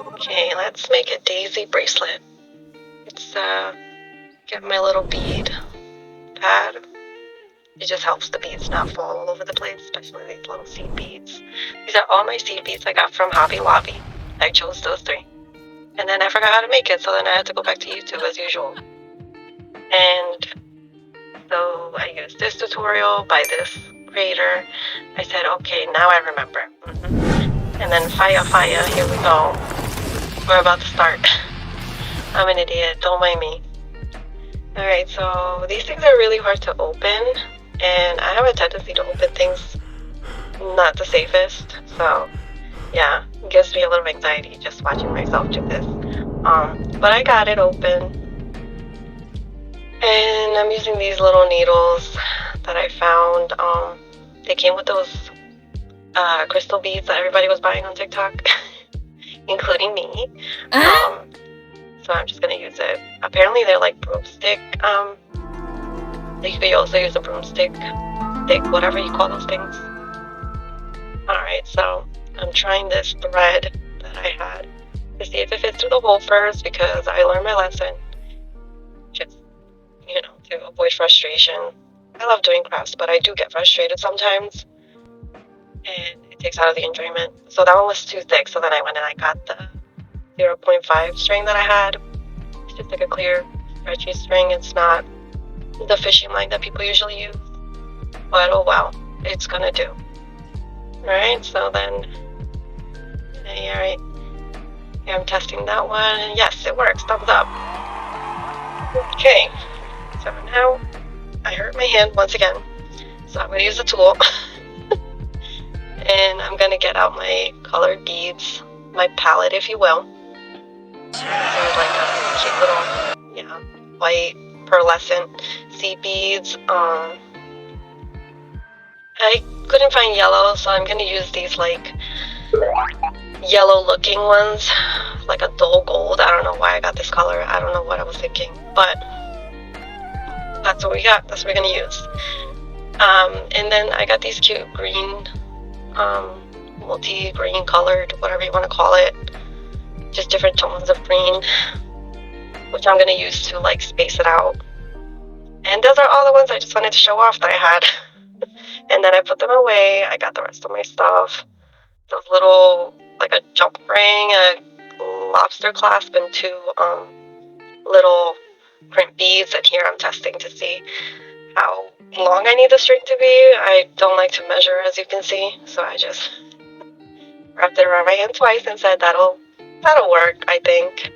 Okay, let's make a daisy bracelet. It's get my little bead pad. It just helps the beads not fall all over the place, especially these little seed beads. These are all my seed beads I got from Hobby Lobby. I chose those 3. And then I forgot how to make it, so then I had to go back to YouTube as usual. And so I used this tutorial by this creator. I said, okay, now I remember. And then fire, here we go. We're about to start. I'm an idiot, don't mind me. Alright, so these things are really hard to open, and I have a tendency to open things not the safest, so yeah, it gives me a little anxiety just watching myself do this. But I got it open, and I'm using these little needles that I found. They came with those crystal beads that everybody was buying on TikTok, including me. So I'm just gonna use it. Apparently they're like broomstick. You could also use a broomstick, stick, whatever you call those things. Alright, so I'm trying this thread that I had to see if it fits through the hole first, because I learned my lesson. Just, to avoid frustration. I love doing crafts, but I do get frustrated sometimes, and it takes out of the enjoyment. So that one was too thick, so then I went and I got the 0.5 string that I had. It's just like a clear, stretchy string. It's not the fishing line that people usually use, but oh well, it's gonna do. Alright, so then, alright, yeah, I'm testing that one. Yes, it works. Thumbs up. Okay, so now I hurt my hand once again, so I'm gonna use a tool. And I'm gonna get out my colored beads, my palette, if you will. So like a cute little, white pearlescent seed beads. I couldn't find yellow, so I'm gonna use these like yellow looking ones, like a dull gold. I don't know why I got this color. I don't know what I was thinking, but that's what we got. That's what we're gonna use. And then I got these cute green, multi-green colored, whatever you want to call it, just different tones of green, which I'm gonna use to like space it out. And those are all the ones I just wanted to show off that I had. And then I put them away. I got the rest of my stuff. Those little, like a jump ring, a lobster clasp, and 2 little print beads. And here I'm testing to see how long I need the string to be. I don't like to measure, as you can see, so I just wrapped it around my hand twice and said that'll work, I think.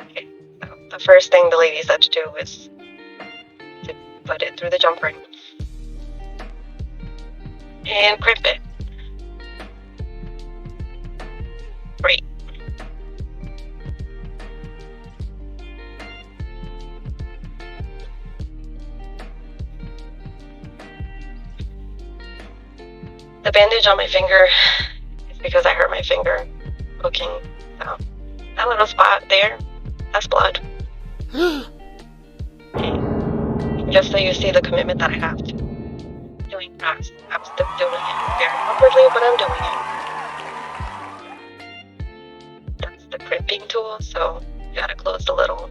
Okay, so the first thing the lady said to do is to put it through the jump ring and crimp it. Great. The bandage on my finger is because I hurt my finger hooking. So that little spot there, that's blood. Okay. Just so you see the commitment that I have to doing crafts. I'm still doing it very awkwardly, but I'm doing it. That's the crimping tool, so you gotta close the little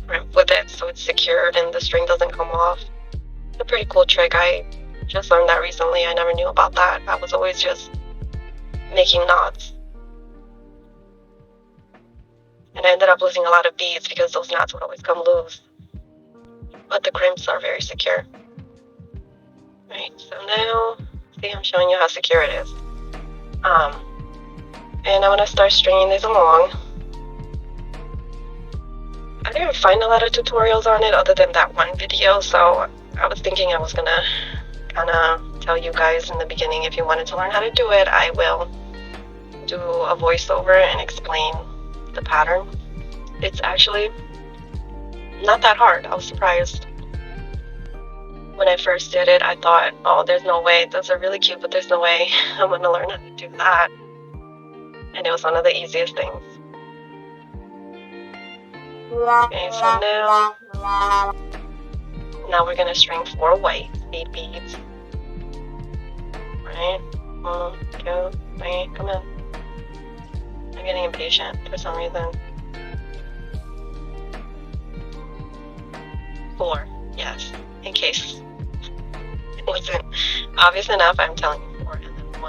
crimp with it so it's secured and the string doesn't come off. It's a pretty cool trick. I just learned that recently. I never knew about that. I was always just making knots. And I ended up losing a lot of beads because those knots would always come loose. But the crimps are very secure. Right, so now, see, I'm showing you how secure it is. And I'm gonna start stringing these along. I didn't find a lot of tutorials on it other than that one video, so I was thinking I was gonna kind of tell you guys in the beginning, if you wanted to learn how to do it, I will do a voiceover and explain the pattern. It's actually not that hard. I was surprised. When I first did it, I thought, oh, there's no way. Those are really cute, but there's no way I'm going to learn how to do that. And it was one of the easiest things. Okay, so now we're going to string 4 white seed beads. Right? 1, 2, 3, come in. getting impatient for some reason. 4, yes, in case it wasn't obvious enough, I'm telling you 4, and then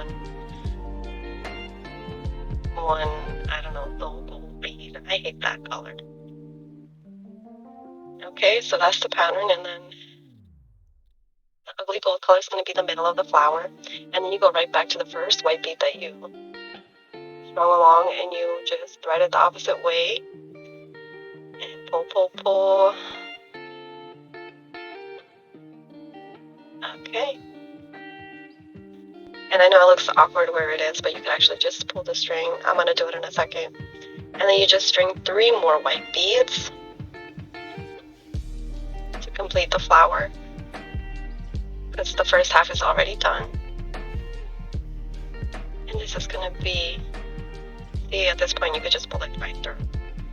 one, I don't know, gold bead. I hate that color. Okay, so that's the pattern, and then the ugly gold color is going to be the middle of the flower, and then you go right back to the first white bead that you strung along, and you just thread it the opposite way, and pull. Okay. And I know it looks awkward where it is, but you can actually just pull the string. I'm going to do it in a second. And then you just string 3 more white beads to complete the flower, because the first half is already done. And this is going to be, see, at this point you could just pull it right through,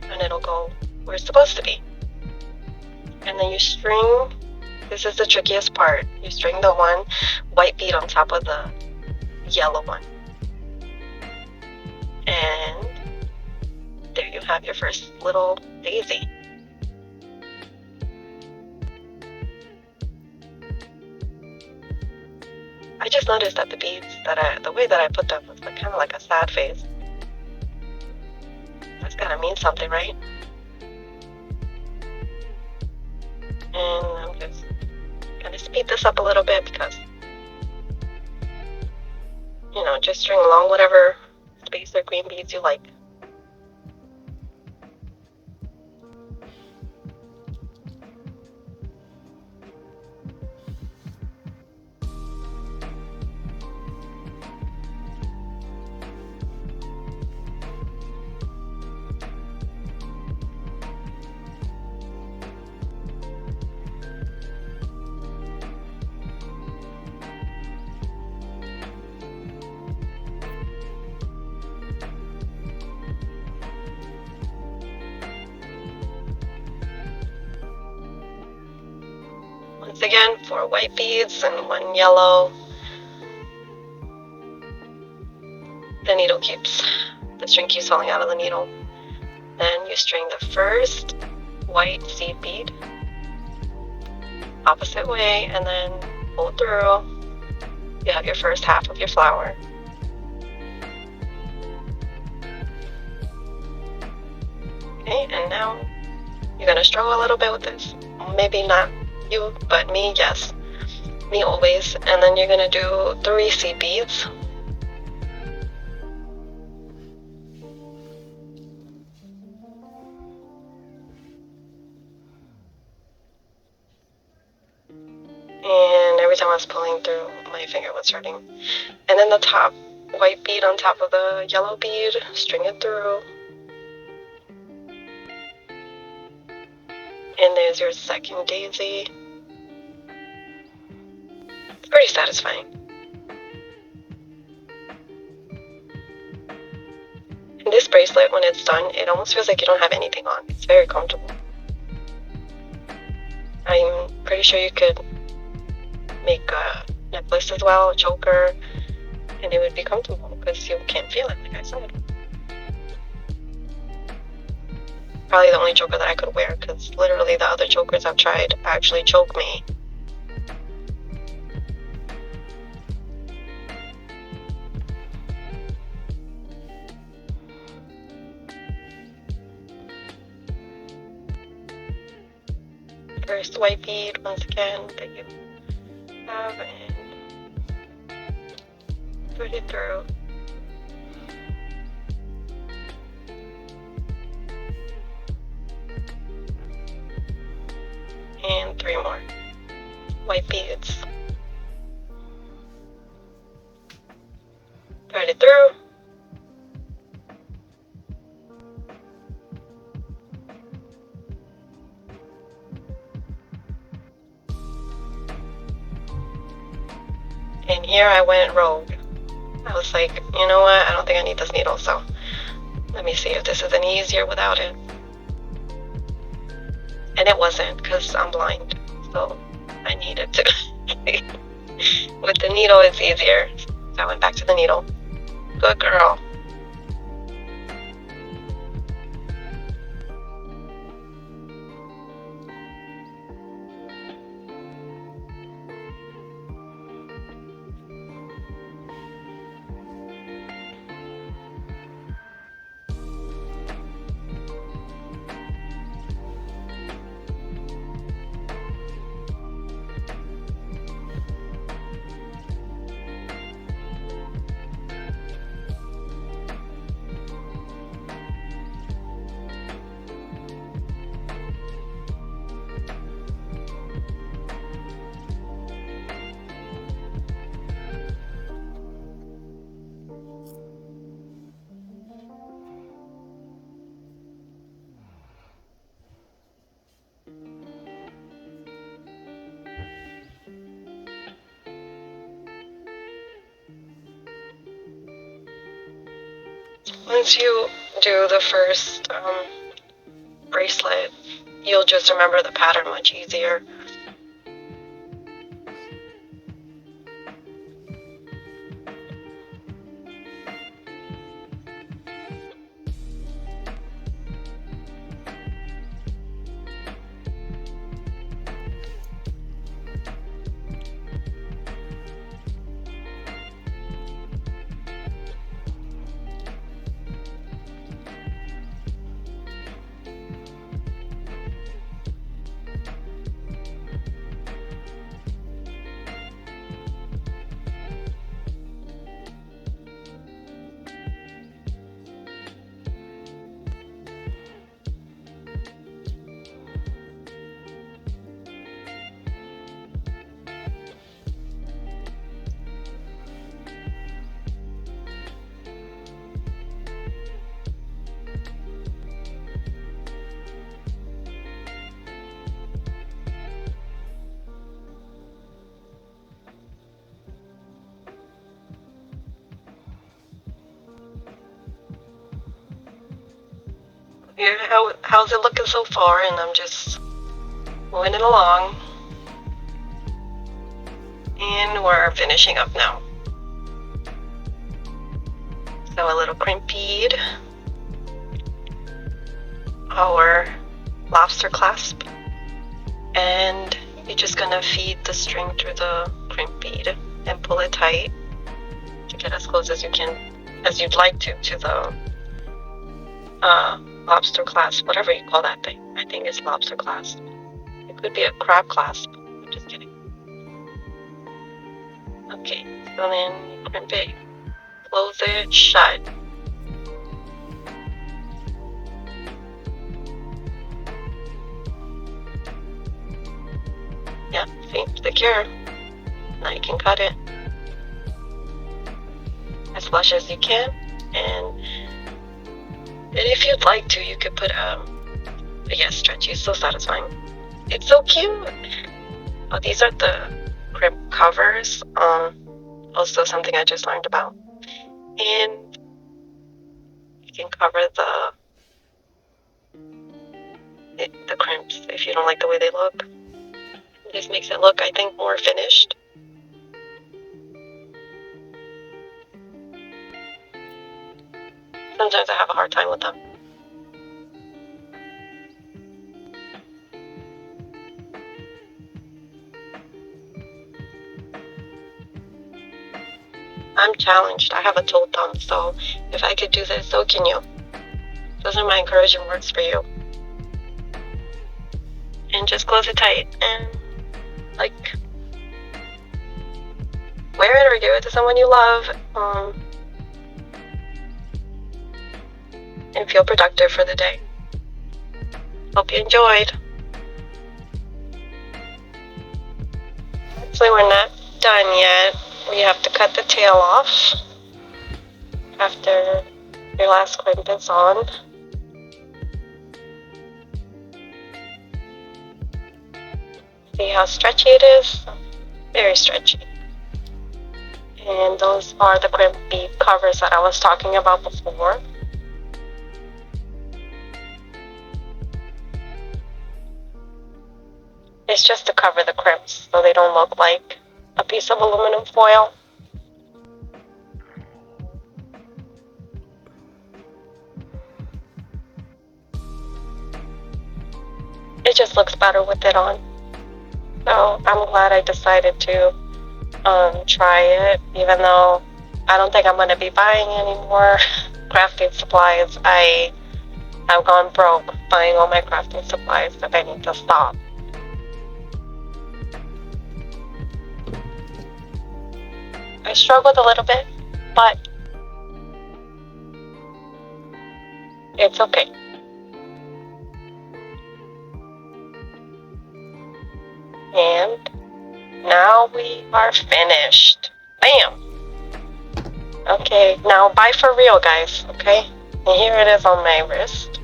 and it'll go where it's supposed to be. And then you string, this is the trickiest part, you string the one white bead on top of the yellow one. And there you have your first little daisy. I just noticed that the beads the way that I put them was kind of like a sad face. That's gotta mean something, right? And I'm just gonna speed this up a little bit because, you know, just string along whatever space or green beads you like. Once again, 4 white beads and 1 yellow. The string keeps falling out of the needle. Then you string the first white seed bead opposite way, and then pull through. You have your first half of your flower. Okay, and now you're gonna struggle a little bit with this. Maybe not you, but me, yes. Me always. And then you're gonna do 3 seed beads. And every time I was pulling through, my finger was hurting. And then the top white bead on top of the yellow bead, string it through. And there's your second daisy. It's pretty satisfying. And this bracelet, when it's done, it almost feels like you don't have anything on. It's very comfortable. I'm pretty sure you could make a necklace as well, a choker, and it would be comfortable because you can't feel it, like I said. Probably the only choker that I could wear, because literally the other chokers I've tried actually choke me. First white bead, once again, that you have, and put it through. And 3 more white beads. Thread it through. And here I went rogue. I was like, you know what? I don't think I need this needle, so let me see if this is any easier without it. And it wasn't, because I'm blind, so I needed to. With the needle, it's easier. So I went back to the needle. Good girl. Once you do the first bracelet, you'll just remember the pattern much easier. Yeah, how's it looking so far? And I'm just moving it along. And we're finishing up now. So a little crimp bead, our lobster clasp, and you're just gonna feed the string through the crimp bead and pull it tight to get as close as you can, as you'd like to the lobster clasp, whatever you call that thing. I think it's lobster clasp. It could be a crab clasp. I'm just kidding. Okay, so then you crimp it, close it shut. Yeah, see, secure. Now you can cut it as flush as you can, and if you'd like to, you could put yes, stretchy, so satisfying. It's so cute. Oh, these are the crimp covers. Also something I just learned about. And you can cover the crimps if you don't like the way they look. This makes it look, I think, more finished. Sometimes I have a hard time with them. I'm challenged. I have a toe thumb, so if I could do this, so can you. Those are my encouraging words for you. And just close it tight and, like, wear it or give it to someone you love. And feel productive for the day. Hope you enjoyed. Actually, we're not done yet. We have to cut the tail off after your last crimp is on. See how stretchy it is? Very stretchy. And those are the crimp bead covers that I was talking about before. It's just to cover the crimps so they don't look like a piece of aluminum foil. It just looks better with it on. So I'm glad I decided to try it, even though I don't think I'm going to be buying any more crafting supplies. I've gone broke buying all my crafting supplies, so I need to stop. I struggled a little bit, but it's okay. And now we are finished. Bam! Okay, now bye for real, guys, okay? And here it is on my wrist.